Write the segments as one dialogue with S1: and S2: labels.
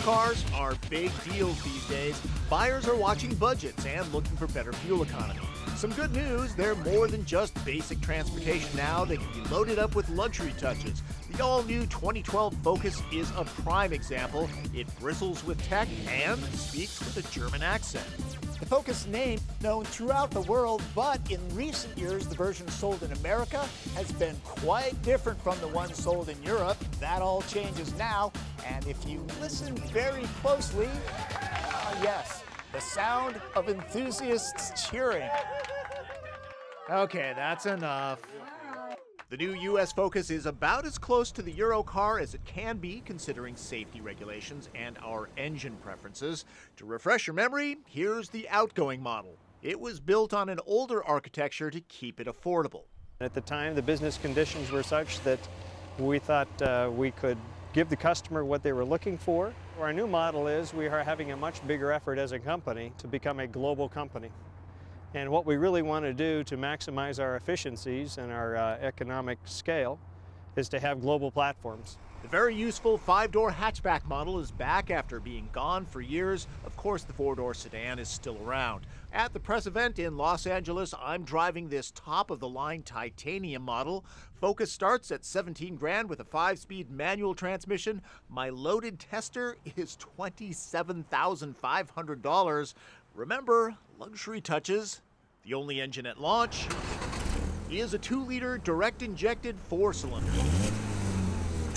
S1: cars are big deals these days. Buyers are watching budgets and looking for better fuel economy. Some good news, they're more than just basic transportation now. They can be loaded up with luxury touches. The all-new 2012 Focus is a prime example. It bristles with tech and speaks with a German accent.
S2: The Focus name known throughout the world, but in recent years, the version sold in America has been quite different from the one sold in Europe. That all changes now, and if you listen very closely, yes, the sound of enthusiasts cheering.
S1: Okay, that's enough. The new U.S. Focus is about as close to the Euro car as it can be, considering safety regulations and our engine preferences. To refresh your memory, here's the outgoing model. It was built on an older architecture to keep it affordable.
S3: At the time, the business conditions were such that we thought we could give the customer what they were looking for. Our new model is we are having a much bigger effort as a company to become a global company. And what we really want to do to maximize our efficiencies and our economic scale is to have global platforms.
S1: The very useful 5-door hatchback model is back after being gone for years. Of course, the 4-door sedan is still around. At the press event in Los Angeles, I'm driving this top-of-the-line titanium model. Focus starts at $17 grand with a 5-speed manual transmission. My loaded tester is $27,500. Remember, luxury touches. The only engine at launch is a 2-liter direct-injected 4-cylinder.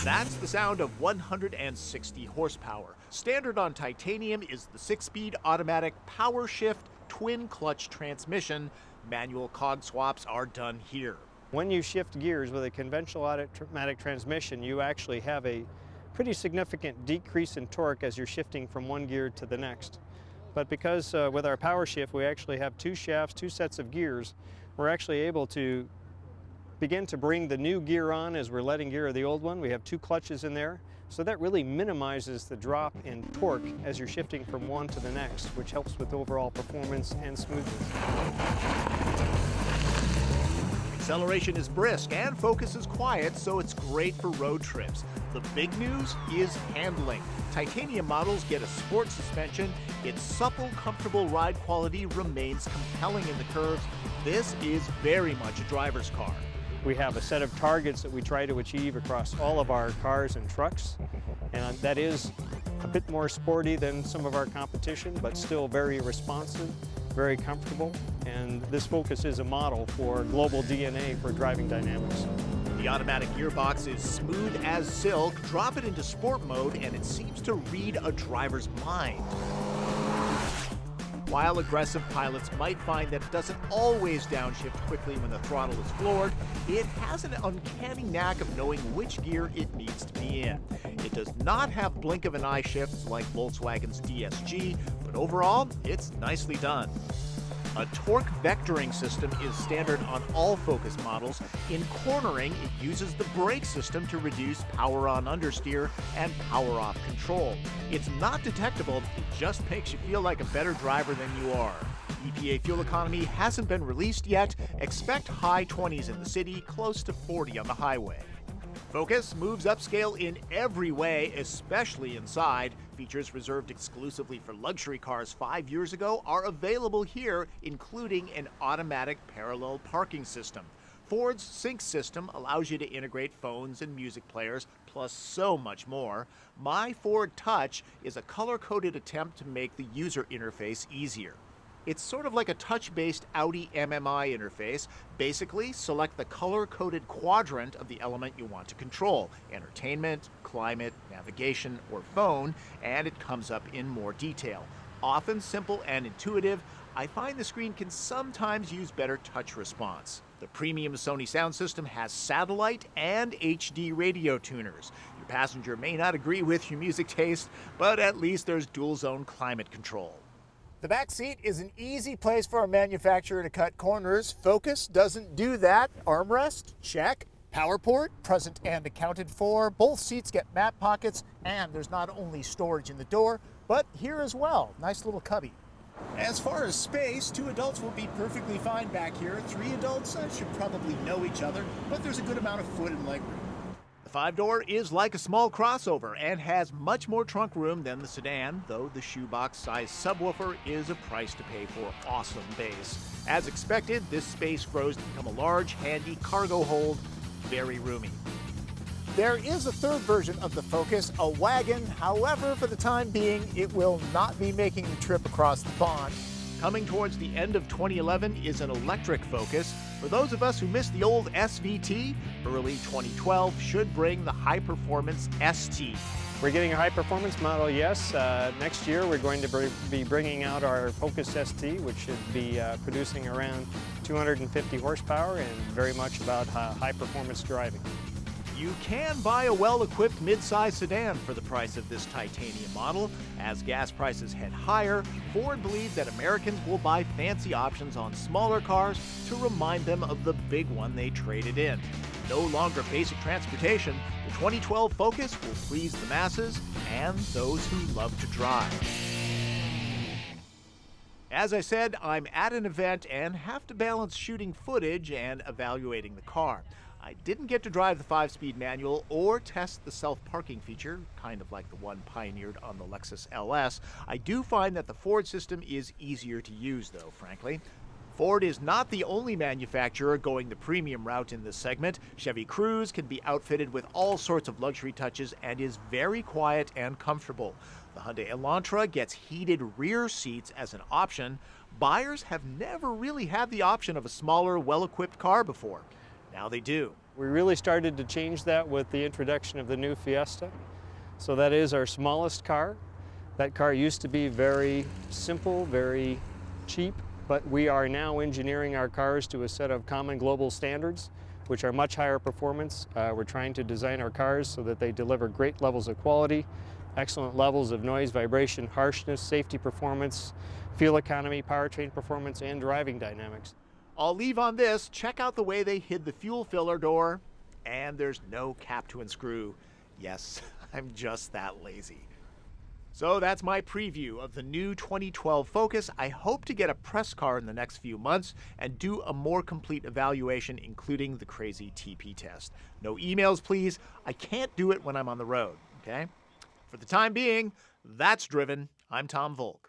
S1: That's the sound of 160 horsepower. Standard on titanium is the 6-speed automatic power shift twin-clutch transmission. Manual cog swaps are done here.
S3: When you shift gears with a conventional automatic transmission, you actually have a pretty significant decrease in torque as you're shifting from one gear to the next. But because with our power shift we actually have 2 shafts, 2 sets of gears, we're actually able to begin to bring the new gear on as we're letting go of the old one. We have 2 clutches in there, so that really minimizes the drop in torque as you're shifting from one to the next, which helps with overall performance and smoothness.
S1: Acceleration is brisk and Focus is quiet, so it's great for road trips. The big news is handling. Titanium models get a sport suspension. Its supple, comfortable ride quality remains compelling in the curves. This is very much a driver's car.
S3: We have a set of targets that we try to achieve across all of our cars and trucks, and that is a bit more sporty than some of our competition, but still very responsive, very comfortable, and this Focus is a model for global DNA for driving dynamics.
S1: The automatic gearbox is smooth as silk. Drop it into sport mode and it seems to read a driver's mind. While aggressive pilots might find that it doesn't always downshift quickly when the throttle is floored, it has an uncanny knack of knowing which gear it needs to be in. It does not have blink of an eye shifts like Volkswagen's DSG, but overall, it's nicely done. A torque vectoring system is standard on all Focus models. In cornering, it uses the brake system to reduce power on understeer and power off control. It's not detectable, it just makes you feel like a better driver than you are. EPA fuel economy hasn't been released yet. Expect high 20s in the city, close to 40 on the highway. Focus moves upscale in every way, especially inside. Features reserved exclusively for luxury cars 5 years ago are available here, including an automatic parallel parking system. Ford's Sync system allows you to integrate phones and music players, plus so much more. My Ford Touch is a color-coded attempt to make the user interface easier. It's sort of like a touch-based Audi MMI interface. Basically, select the color-coded quadrant of the element you want to control: entertainment, climate, navigation, or phone, and it comes up in more detail. Often simple and intuitive, I find the screen can sometimes use better touch response. The premium Sony sound system has satellite and HD radio tuners. Your passenger may not agree with your music taste, but at least there's dual-zone climate control.
S2: The back seat is an easy place for a manufacturer to cut corners. Focus doesn't do that. Armrest, check. Power port, present and accounted for. Both seats get map pockets, and there's not only storage in the door, but here as well. Nice little cubby. As far as space, 2 adults will be perfectly fine back here. 3 adults should probably know each other, but there's a good amount of foot and leg room.
S1: The 5-door is like a small crossover and has much more trunk room than the sedan, though the shoebox-sized subwoofer is a price to pay for awesome bass. As expected, this space grows to become a large, handy cargo hold, very roomy.
S2: There is a third version of the Focus, a wagon. However, for the time being, it will not be making the trip across the pond.
S1: Coming towards the end of 2011 is an electric Focus. For those of us who missed the old SVT, early 2012 should bring the high-performance ST.
S3: We're getting a high-performance model, yes. Next year we're going to be bringing out our Focus ST, which should be producing around 250 horsepower and very much about high-performance driving.
S1: You can buy a well-equipped mid-size sedan for the price of this titanium model. As gas prices head higher, Ford believes that Americans will buy fancy options on smaller cars to remind them of the big one they traded in. No longer basic transportation, the 2012 Focus will please the masses and those who love to drive. As I said, I'm at an event and have to balance shooting footage and evaluating the car. I didn't get to drive the 5-speed manual or test the self-parking feature, kind of like the one pioneered on the Lexus LS. I do find that the Ford system is easier to use, though, frankly. Ford is not the only manufacturer going the premium route in this segment. Chevy Cruze can be outfitted with all sorts of luxury touches and is very quiet and comfortable. The Hyundai Elantra gets heated rear seats as an option. Buyers have never really had the option of a smaller, well-equipped car before. Now they do.
S3: We really started to change that with the introduction of the new Fiesta. So that is our smallest car. That car used to be very simple, very cheap, but we are now engineering our cars to a set of common global standards, which are much higher performance. We're trying to design our cars so that they deliver great levels of quality, excellent levels of noise, vibration, harshness, safety performance, fuel economy, powertrain performance, and driving dynamics.
S1: I'll leave on this. Check out the way they hid the fuel filler door, and there's no cap to unscrew. Yes, I'm just that lazy. So that's my preview of the new 2012 Focus. I hope to get a press car in the next few months and do a more complete evaluation, including the crazy TP test. No emails, please. I can't do it when I'm on the road, okay? For the time being, that's Driven. I'm Tom Voelk.